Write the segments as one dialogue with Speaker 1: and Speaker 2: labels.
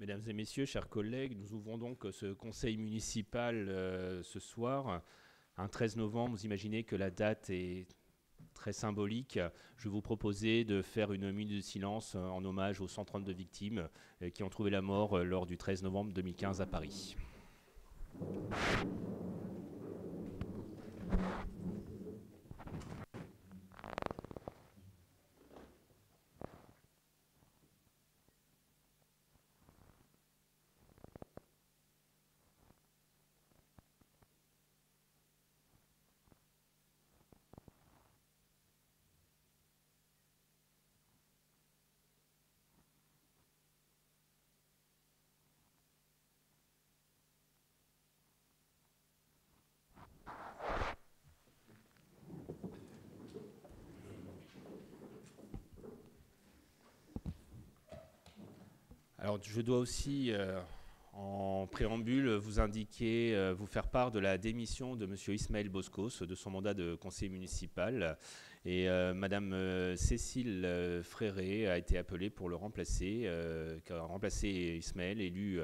Speaker 1: Mesdames et messieurs, chers collègues, nous ouvrons donc ce conseil municipal ce soir, un 13 novembre. Vous imaginez que la date est très symbolique. Je vais vous proposer de faire une minute de silence en hommage aux 132 victimes qui ont trouvé la mort lors du 13 novembre 2015 à Paris. Alors, je dois aussi, en préambule, vous indiquer, vous faire part de la démission de M. Ismaël Boscos de son mandat de conseiller municipal. Et Mme Cécile Fréré a été appelée pour le remplacer, Ismaël, élu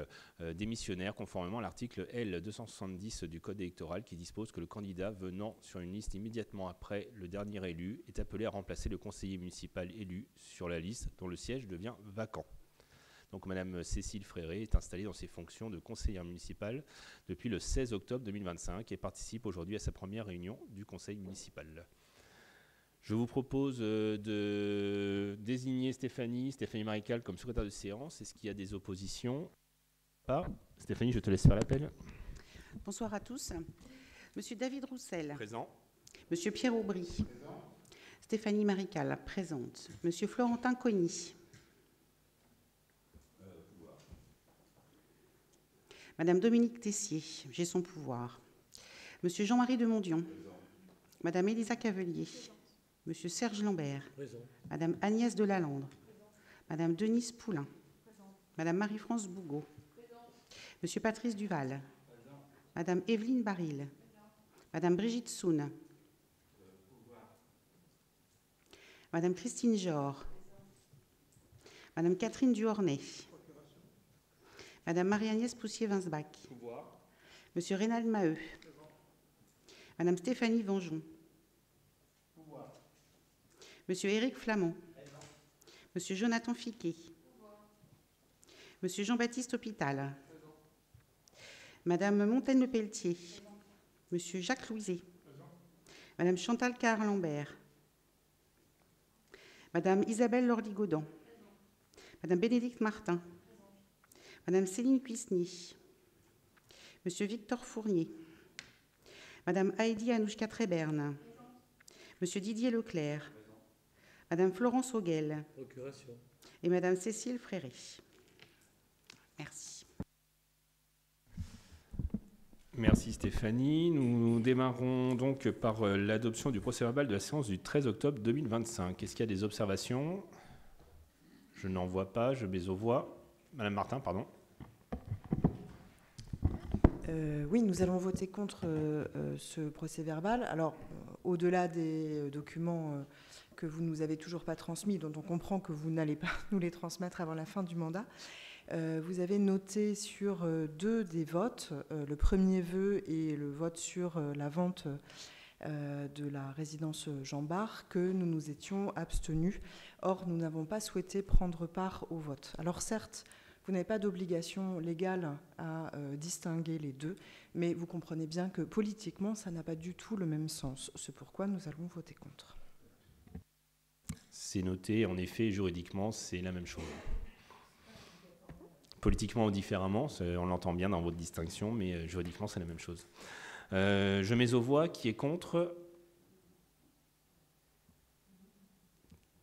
Speaker 1: démissionnaire, conformément à l'article L270 du Code électoral qui dispose que le candidat venant sur une liste immédiatement après le dernier élu est appelé à remplacer le conseiller municipal élu sur la liste dont le siège devient vacant. Donc Mme Cécile Fréré est installée dans ses fonctions de conseillère municipale depuis le 16 octobre 2025 et participe aujourd'hui à sa première réunion du conseil municipal. Je vous propose de désigner Stéphanie Marical comme secrétaire de séance. Est-ce qu'il y a des oppositions? Pas. Stéphanie, je te laisse faire l'appel.
Speaker 2: Bonsoir à tous. Monsieur David Roussel.
Speaker 1: Présent.
Speaker 2: Monsieur Pierre Aubry. Présent. Stéphanie Marical, présente. Monsieur Florentin Cogny. Madame Dominique Tessier, j'ai son pouvoir. Monsieur Jean-Marie de Mondion. Présent. Madame Élisa Cavelier. Présent. Monsieur Serge Lambert. Présent. Madame Agnès Delalande. Présent. Madame Denise Poulain. Présent. Madame Marie-France Bougot. Présent. Monsieur Patrice Duval. Présent. Madame Evelyne Baril. Présent. Madame Brigitte Soun. Madame Christine Jor. Présent. Madame Catherine Duhornet. Madame Marie-Agnès Poussier-Winsbach. Pouvoir. Monsieur Rénald Maheu. Présent. Madame Stéphanie Vengeon. Pouvoir. Monsieur Éric Flamand. Présent. Monsieur Jonathan Fiquet. Pouvoir. Monsieur Jean-Baptiste Hôpital. Présent. Madame Montaine-Le-Pelletier. Présent. Monsieur Jacques Louiset. Présent. Madame Chantal Carr-Lambert. Madame Isabelle Lordy-Gaudan. Madame Bénédicte Martin. Madame Céline Cuisny, Monsieur Victor Fournier, Madame Heidi Anouchka-Tréberne, Monsieur Didier Leclerc, présent. Madame Florence Auguel, procuration, et Madame Cécile Fréré. Merci.
Speaker 1: Merci Stéphanie. Nous démarrons donc par l'adoption du procès-verbal de la séance du 13 octobre 2025. Est-ce qu'il y a des observations? Je n'en vois pas, je mets aux voix. Madame Martin, pardon.
Speaker 3: Oui, nous allons voter contre ce procès-verbal. Alors, au-delà des documents que vous ne nous avez toujours pas transmis, dont on comprend que vous n'allez pas nous les transmettre avant la fin du mandat, vous avez noté sur deux des votes, le premier vœu et le vote sur la vente de la résidence Jean Bart, que nous nous étions abstenus. Or, nous n'avons pas souhaité prendre part au vote. Alors certes, vous n'avez pas d'obligation légale à distinguer les deux, mais vous comprenez bien que politiquement, ça n'a pas du tout le même sens. C'est pourquoi nous allons voter contre.
Speaker 1: C'est noté, en effet, juridiquement, c'est la même chose. Politiquement ou différemment, on l'entend bien dans votre distinction, mais juridiquement, c'est la même chose. Je mets aux voix qui est contre,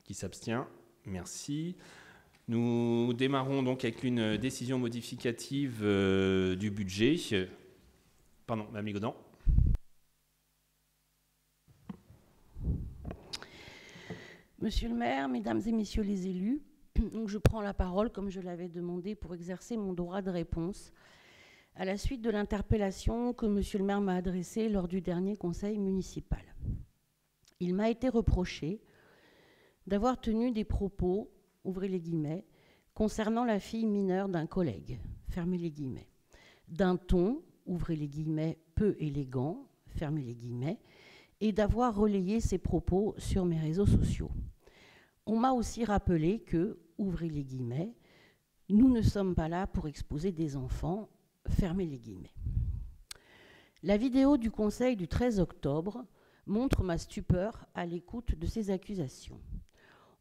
Speaker 1: qui s'abstient. Merci. Nous démarrons donc avec une décision modificative du budget. Pardon, Mme Ligaudan.
Speaker 4: Monsieur le maire, mesdames et messieurs les élus, donc je prends la parole comme je l'avais demandé pour exercer mon droit de réponse à la suite de l'interpellation que monsieur le maire m'a adressée lors du dernier conseil municipal. Il m'a été reproché d'avoir tenu des propos, ouvrez les guillemets, concernant la fille mineure d'un collègue, fermez les guillemets, d'un ton, ouvrez les guillemets, peu élégant, fermez les guillemets, et d'avoir relayé ses propos sur mes réseaux sociaux. On m'a aussi rappelé que, ouvrez les guillemets, nous ne sommes pas là pour exposer des enfants, fermez les guillemets. La vidéo du Conseil du 13 octobre montre ma stupeur à l'écoute de ces accusations.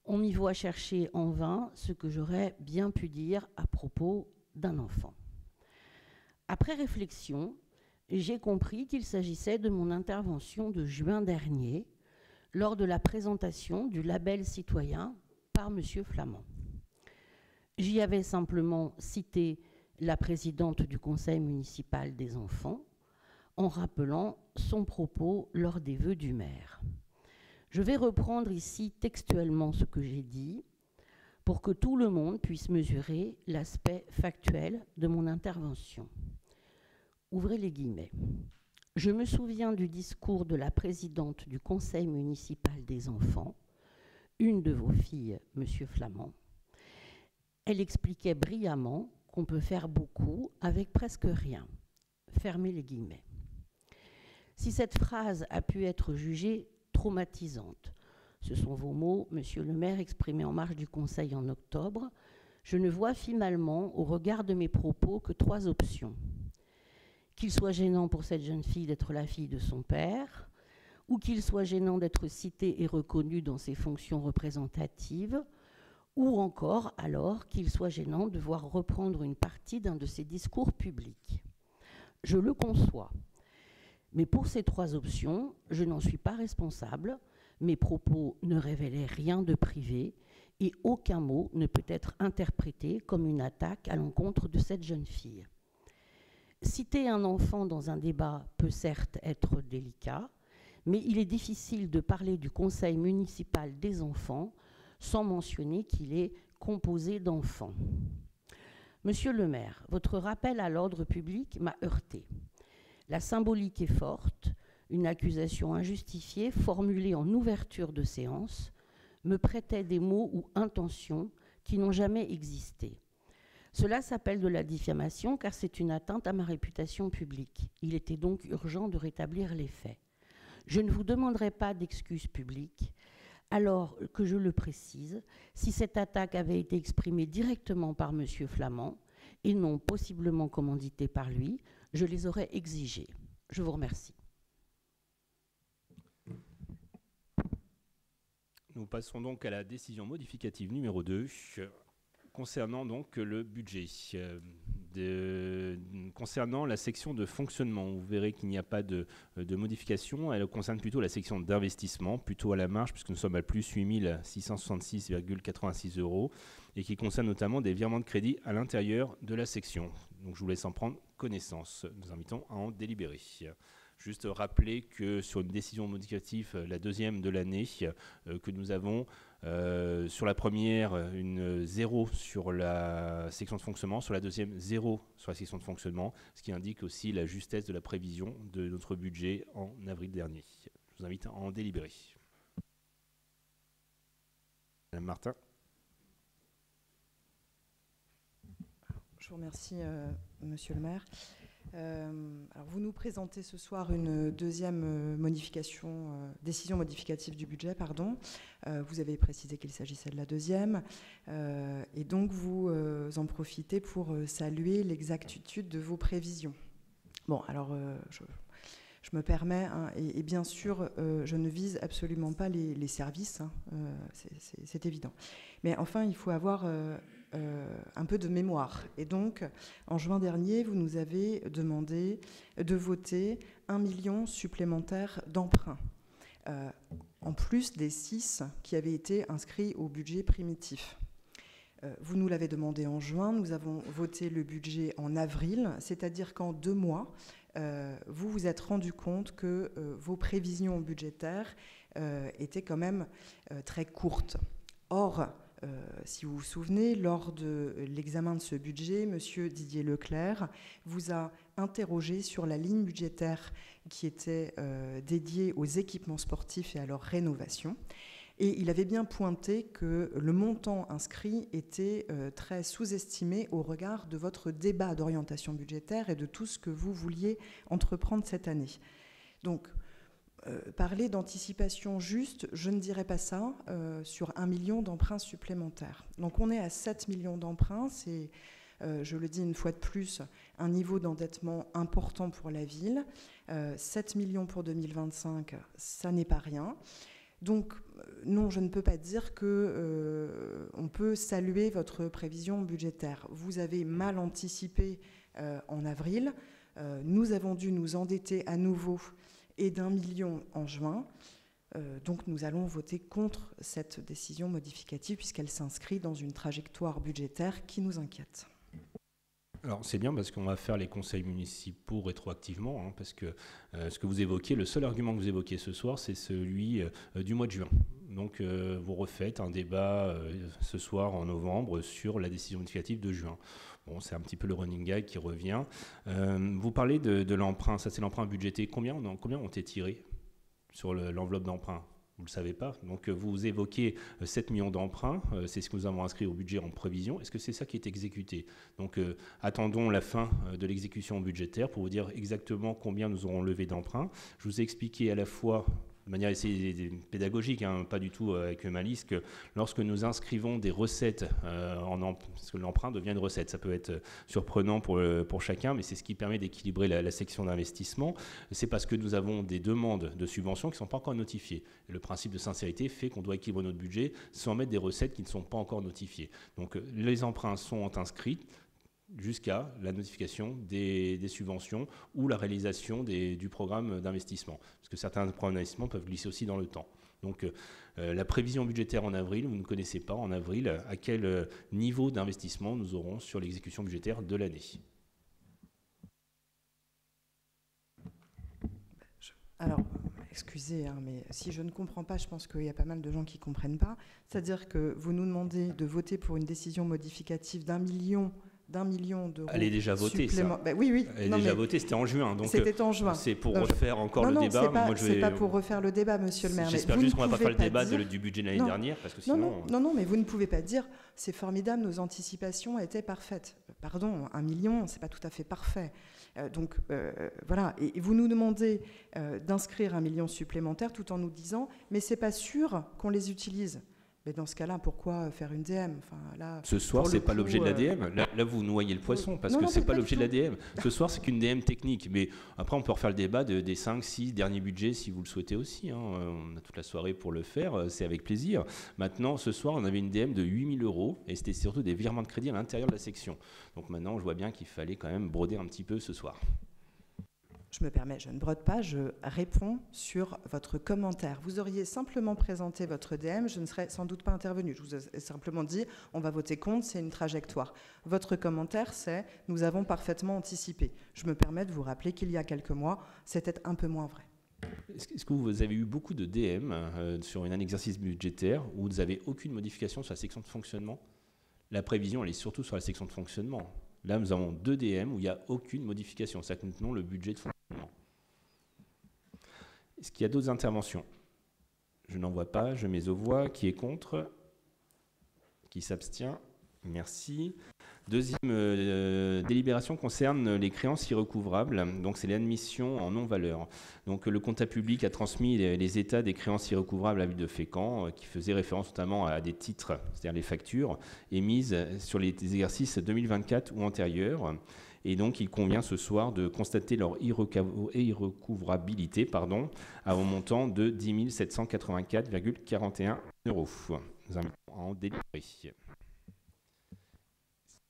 Speaker 4: On m'y voit chercher en vain ce que j'aurais bien pu dire à propos d'un enfant. Après réflexion, j'ai compris qu'il s'agissait de mon intervention de juin dernier lors de la présentation du label citoyen par M. Flamand. J'y avais simplement cité la présidente du conseil municipal des enfants en rappelant son propos lors des vœux du maire. Je vais reprendre ici textuellement ce que j'ai dit pour que tout le monde puisse mesurer l'aspect factuel de mon intervention. Ouvrez les guillemets. Je me souviens du discours de la présidente du conseil municipal des enfants, une de vos filles, M. Flamand. Elle expliquait brillamment qu'on peut faire beaucoup avec presque rien. Fermez les guillemets. Si cette phrase a pu être jugée traumatisante, ce sont vos mots, Monsieur le maire, exprimés en marge du Conseil en octobre, je ne vois finalement, au regard de mes propos, que 3 options. Qu'il soit gênant pour cette jeune fille d'être la fille de son père, ou qu'il soit gênant d'être citée et reconnue dans ses fonctions représentatives, ou encore alors qu'il soit gênant de voir reprendre une partie d'un de ses discours publics. Je le conçois. Mais pour ces 3 options, je n'en suis pas responsable. Mes propos ne révélaient rien de privé et aucun mot ne peut être interprété comme une attaque à l'encontre de cette jeune fille. Citer un enfant dans un débat peut certes être délicat, mais il est difficile de parler du conseil municipal des enfants sans mentionner qu'il est composé d'enfants. Monsieur le maire, votre rappel à l'ordre public m'a heurté. La symbolique est forte, une accusation injustifiée formulée en ouverture de séance me prêtait des mots ou intentions qui n'ont jamais existé. Cela s'appelle de la diffamation car c'est une atteinte à ma réputation publique. Il était donc urgent de rétablir les faits. Je ne vous demanderai pas d'excuses publiques, alors que je le précise, si cette attaque avait été exprimée directement par M. Flamand et non possiblement commanditée par lui, je les aurais exigées. Je vous remercie.
Speaker 1: Nous passons donc à la décision modificative numéro 2, concernant donc le budget. Concernant la section de fonctionnement, vous verrez qu'il n'y a pas de modification. Elle concerne plutôt la section d'investissement, plutôt à la marge, puisque nous sommes à plus 8 666,86 € et qui concerne notamment des virements de crédit à l'intérieur de la section. Donc je vous laisse en prendre connaissance. Nous invitons à en délibérer. Juste rappeler que sur une décision modificative, la deuxième de l'année, que nous avons sur la première une 0 sur la section de fonctionnement, sur la deuxième 0 sur la section de fonctionnement, ce qui indique aussi la justesse de la prévision de notre budget en avril dernier. Je vous invite à en délibérer. Madame Martin.
Speaker 3: Je vous remercie, Monsieur le maire. Alors vous nous présentez ce soir une deuxième décision modificative du budget, pardon. Vous avez précisé qu'il s'agissait de la deuxième, et donc vous en profitez pour saluer l'exactitude de vos prévisions. Bon, alors je me permets, hein, et bien sûr, je ne vise absolument pas les services, hein, c'est évident. Mais enfin, il faut avoir un peu de mémoire. Et donc, en juin dernier, vous nous avez demandé de voter 1 million supplémentaire d'emprunts, en plus des 6 qui avaient été inscrits au budget primitif. Vous nous l'avez demandé en juin, nous avons voté le budget en avril, c'est-à-dire qu'en 2 mois, vous vous êtes rendu compte que vos prévisions budgétaires étaient quand même très courtes. Or, si vous vous souvenez, lors de l'examen de ce budget, M. Didier Leclerc vous a interrogé sur la ligne budgétaire qui était dédiée aux équipements sportifs et à leur rénovation. Et il avait bien pointé que le montant inscrit était très sous-estimé au regard de votre débat d'orientation budgétaire et de tout ce que vous vouliez entreprendre cette année. Donc, parler d'anticipation juste, je ne dirais pas ça, sur 1 million d'emprunts supplémentaires. Donc on est à 7 millions d'emprunts, c'est, je le dis une fois de plus, un niveau d'endettement important pour la ville. 7 millions pour 2025, ça n'est pas rien. Donc non, je ne peux pas dire qu'on peut saluer votre prévision budgétaire. Vous avez mal anticipé en avril, nous avons dû nous endetter à nouveau et d'1 million en juin. Donc nous allons voter contre cette décision modificative puisqu'elle s'inscrit dans une trajectoire budgétaire qui nous inquiète.
Speaker 1: Alors c'est bien parce qu'on va faire les conseils municipaux rétroactivement, hein, parce que ce que vous évoquez, le seul argument que vous évoquez ce soir, c'est celui du mois de juin. Donc vous refaites un débat ce soir en novembre sur la décision modificative de juin. Bon, c'est un petit peu le running gag qui revient. Vous parlez de l'emprunt, ça c'est l'emprunt budgété. Combien ont été tirés sur l'enveloppe d'emprunt? Vous ne le savez pas. Donc vous évoquez 7 millions d'emprunts, c'est ce que nous avons inscrit au budget en prévision. Est-ce que c'est ça qui est exécuté? Donc attendons la fin de l'exécution budgétaire pour vous dire exactement combien nous aurons levé d'emprunts. Je vous ai expliqué à la fois de manière assez pédagogique, hein, pas du tout avec malice, que lorsque nous inscrivons des recettes, parce que l'emprunt devient une recette, ça peut être surprenant pour chacun, mais c'est ce qui permet d'équilibrer la section d'investissement. C'est parce que nous avons des demandes de subventions qui ne sont pas encore notifiées. Et le principe de sincérité fait qu'on doit équilibrer notre budget sans mettre des recettes qui ne sont pas encore notifiées. Donc les emprunts sont inscrits jusqu'à la notification des subventions ou la réalisation du programme d'investissement. Parce que certains programmes d'investissement peuvent glisser aussi dans le temps. Donc la prévision budgétaire en avril, vous ne connaissez pas en avril à quel niveau d'investissement nous aurons sur l'exécution budgétaire de l'année.
Speaker 3: Alors, excusez, hein, mais si je ne comprends pas, je pense qu'il y a pas mal de gens qui ne comprennent pas. C'est-à-dire que vous nous demandez de voter pour une décision modificative d'1 million d'euros. Elle
Speaker 1: est déjà votée, ça.
Speaker 3: Ben, oui.
Speaker 1: Elle est déjà votée, c'était en juin.
Speaker 3: C'était en juin.
Speaker 1: C'est pour refaire encore le débat.
Speaker 3: C'est pas pour refaire le débat, monsieur le maire.
Speaker 1: J'espère juste qu'on ne va pas faire le débat du budget de l'année dernière, parce que sinon...
Speaker 3: Non, mais vous ne pouvez pas dire c'est formidable, nos anticipations étaient parfaites. Pardon, 1 million, c'est pas tout à fait parfait. Donc voilà, et vous nous demandez d'inscrire 1 million supplémentaire tout en nous disant mais c'est pas sûr qu'on les utilise. Mais dans ce cas-là, pourquoi faire une DM?
Speaker 1: Ce soir, ce n'est pas l'objet de la DM. Là, vous noyez le poisson, parce que ce n'est pas l'objet de la DM. Ce soir, c'est qu'une DM technique. Mais après, on peut refaire le débat des 5, 6 derniers budgets, si vous le souhaitez aussi. Hein. On a toute la soirée pour le faire, c'est avec plaisir. Maintenant, ce soir, on avait une DM de 8 000 €, et c'était surtout des virements de crédit à l'intérieur de la section. Donc maintenant, je vois bien qu'il fallait quand même broder un petit peu ce soir.
Speaker 3: Je me permets, je ne brode pas, je réponds sur votre commentaire. Vous auriez simplement présenté votre DM, je ne serais sans doute pas intervenue. Je vous ai simplement dit, on va voter contre, c'est une trajectoire. Votre commentaire, c'est, nous avons parfaitement anticipé. Je me permets de vous rappeler qu'il y a quelques mois, c'était un peu moins vrai.
Speaker 1: Est-ce que vous avez eu beaucoup de DM sur un exercice budgétaire où vous n'avez aucune modification sur la section de fonctionnement? La prévision, elle est surtout sur la section de fonctionnement. Là, nous avons 2 DM où il n'y a aucune modification. C'est-à-dire que nous tenons le budget de fonctionnement. Est-ce qu'il y a d'autres interventions? Je n'en vois pas. Je mets aux voix. Qui est contre? Qui s'abstient? Merci. Deuxième délibération concerne les créances irrecouvrables. Donc, c'est l'admission en non-valeur. Donc, le comptable public a transmis les états des créances irrecouvrables à la ville de Fécamp, qui faisait référence notamment à des titres, c'est-à-dire les factures, émises sur les exercices 2024 ou antérieurs. Et donc, il convient ce soir de constater leur irrecouvrabilité à un montant de 10 784,41 €. Nous allons en délibérer.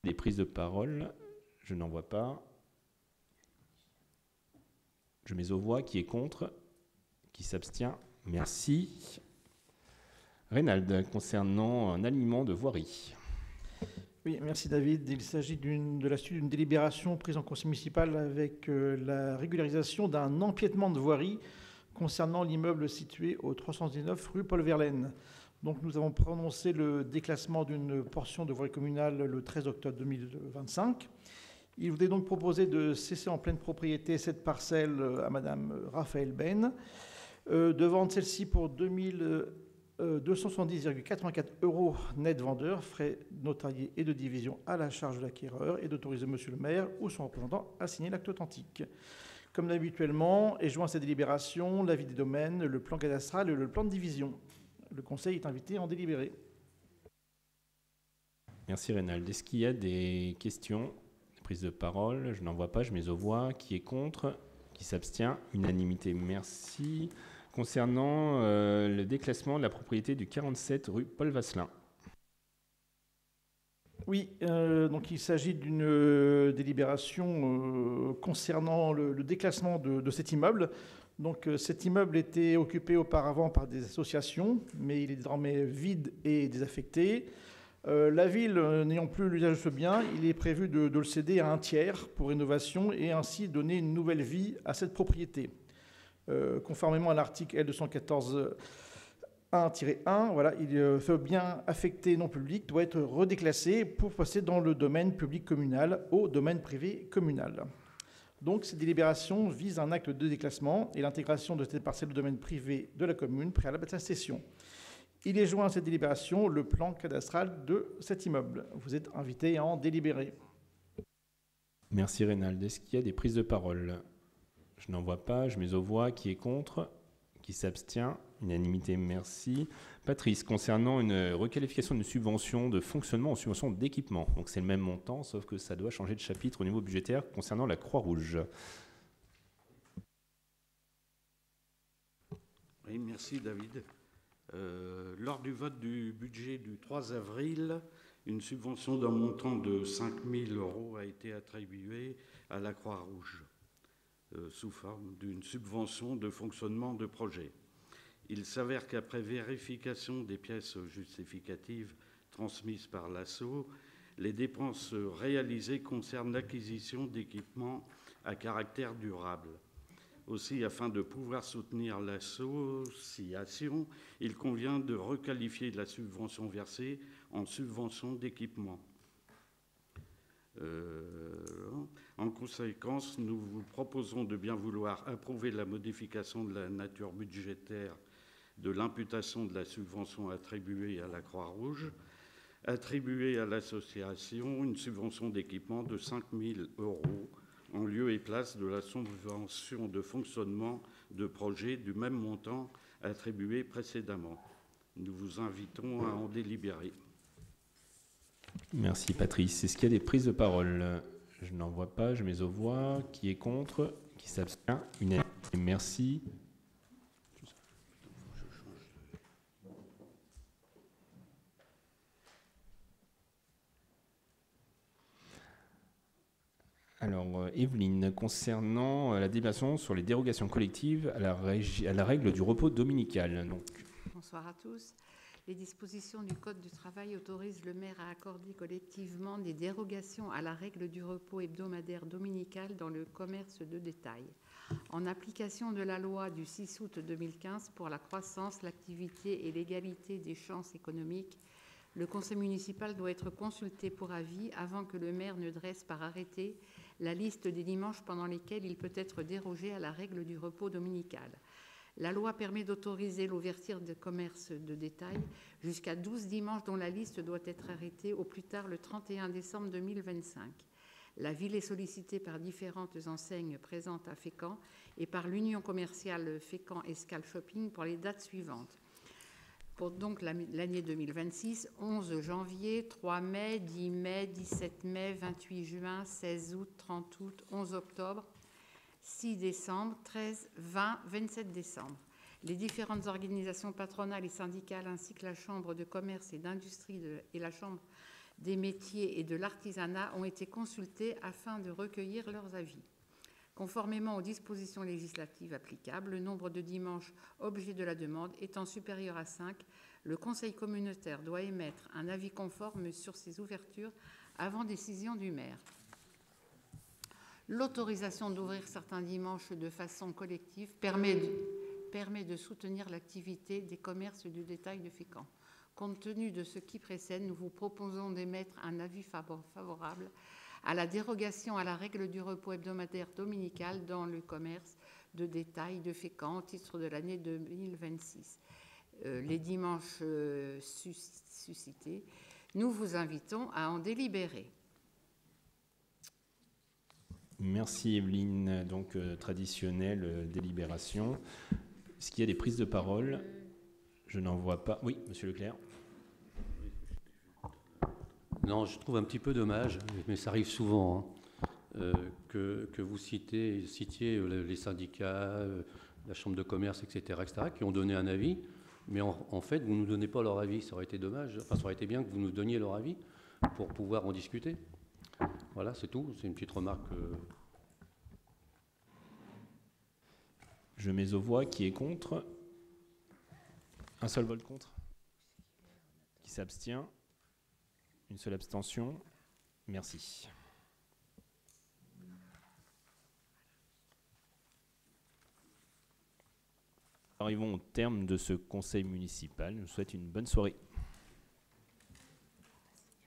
Speaker 1: Des prises de parole, je n'en vois pas. Je mets aux voix. Qui est contre? Qui s'abstient? Merci. Reynald, concernant un alignement de voirie.
Speaker 5: Oui, merci David. Il s'agit de la suite d'une délibération prise en conseil municipal avec la régularisation d'un empiètement de voirie concernant l'immeuble situé au 319 rue Paul Verlaine. Donc nous avons prononcé le déclassement d'une portion de voirie communale le 13 octobre 2025. Il vous est donc proposé de cesser en pleine propriété cette parcelle à Madame Raphaël Ben, de vendre celle-ci pour 2 270,84 € net vendeur, frais notariés et de division à la charge de l'acquéreur, et d'autoriser Monsieur le maire ou son représentant à signer l'acte authentique. Comme habituellement, est joint à cette délibération l'avis des domaines, le plan cadastral et le plan de division. Le Conseil est invité à en délibérer.
Speaker 1: Merci Reynald. Est-ce qu'il y a des questions, des prises de parole? Je n'en vois pas, je mets aux voix. Qui est contre? Qui s'abstient? Unanimité, merci. Concernant le déclassement de la propriété du 47 rue Paul Vasselin.
Speaker 5: Oui, donc il s'agit d'une délibération concernant le déclassement de cet immeuble. Donc cet immeuble était occupé auparavant par des associations, mais il est désormais vide et désaffecté. La ville n'ayant plus l'usage de ce bien, il est prévu de le céder à un tiers pour rénovation et ainsi donner une nouvelle vie à cette propriété. Conformément à l'article L214-1-1, voilà, ce bien affecté non public doit être redéclassé pour passer dans le domaine public communal au domaine privé communal. Donc, cette délibération vise un acte de déclassement et l'intégration de cette parcelle de domaine privé de la commune préalable à sa cession. Il est joint à cette délibération le plan cadastral de cet immeuble. Vous êtes invité à en délibérer.
Speaker 1: Merci Reynald. Est-ce qu'il y a des prises de parole? Je n'en vois pas, je mets aux voix. Qui est contre? Qui s'abstient? Unanimité, merci. Patrice, concernant une requalification d'une subvention de fonctionnement en subvention d'équipement. Donc c'est le même montant, sauf que ça doit changer de chapitre au niveau budgétaire concernant la Croix-Rouge.
Speaker 6: Oui, merci David. Lors du vote du budget du 3 avril, une subvention d'un montant de 5 000 € a été attribuée à la Croix-Rouge sous forme d'une subvention de fonctionnement de projet. Il s'avère qu'après vérification des pièces justificatives transmises par l'ASSO, les dépenses réalisées concernent l'acquisition d'équipements à caractère durable. Aussi, afin de pouvoir soutenir l'association, il convient de requalifier la subvention versée en subvention d'équipement. En conséquence, nous vous proposons de bien vouloir approuver la modification de la nature budgétaire de l'imputation de la subvention attribuée à la Croix-Rouge, attribuer à l'association une subvention d'équipement de 5 000 € en lieu et place de la subvention de fonctionnement de projet du même montant attribué précédemment. Nous vous invitons à en délibérer.
Speaker 1: Merci Patrice. Est-ce qu'il y a des prises de parole? Je n'en vois pas, je mets aux voix. Qui est contre? Qui s'abstient? Unanimité, merci. Alors, Evelyne, concernant la délibération sur les dérogations collectives à la règle du repos dominical. Donc.
Speaker 2: Bonsoir à tous. Les dispositions du Code du travail autorisent le maire à accorder collectivement des dérogations à la règle du repos hebdomadaire dominical dans le commerce de détail. En application de la loi du 6 août 2015 pour la croissance, l'activité et l'égalité des chances économiques, le conseil municipal doit être consulté pour avis avant que le maire ne dresse par arrêté la liste des dimanches pendant lesquels il peut être dérogé à la règle du repos dominical. La loi permet d'autoriser l'ouverture de commerces de détail jusqu'à 12 dimanches dont la liste doit être arrêtée au plus tard le 31 décembre 2025. La ville est sollicitée par différentes enseignes présentes à Fécamp et par l'Union commerciale Fécamp Escale Shopping pour les dates suivantes. Pour donc l'année 2026, 11 janvier, 3 mai, 10 mai, 17 mai, 28 juin, 16 août, 30 août, 11 octobre, 6 décembre, 13, 20, 27 décembre. Les différentes organisations patronales et syndicales ainsi que la Chambre de commerce et d'industrie et la Chambre des métiers et de l'artisanat ont été consultées afin de recueillir leurs avis. Conformément aux dispositions législatives applicables, le nombre de dimanches objet de la demande étant supérieur à 5, le Conseil communautaire doit émettre un avis conforme sur ces ouvertures avant décision du maire. L'autorisation d'ouvrir certains dimanches de façon collective permet de soutenir l'activité des commerces du détail de Fécamp. Compte tenu de ce qui précède, nous vous proposons d'émettre un avis favorable à la dérogation à la règle du repos hebdomadaire dominical dans le commerce de détail de Fécamp au titre de l'année 2026.
Speaker 7: les dimanches suscités, nous vous invitons à en délibérer.
Speaker 1: Merci Evelyne. Donc, traditionnelle délibération. Est-ce qu'il y a des prises de parole? Je n'en vois pas. Oui, Monsieur Leclerc.
Speaker 8: Non, je trouve un petit peu dommage, mais ça arrive souvent, hein, que vous citiez les syndicats, la Chambre de commerce, etc., qui ont donné un avis, mais en fait, vous ne nous donnez pas leur avis. Ça aurait été dommage, enfin, ça aurait été bien que vous nous donniez leur avis pour pouvoir en discuter. Voilà, c'est tout. C'est une petite remarque.
Speaker 1: Je mets aux voix. Qui est contre? Un seul vote contre. Qui s'abstient? Une seule abstention. Merci. Arrivons au terme de ce conseil municipal. Je vous souhaite une bonne soirée.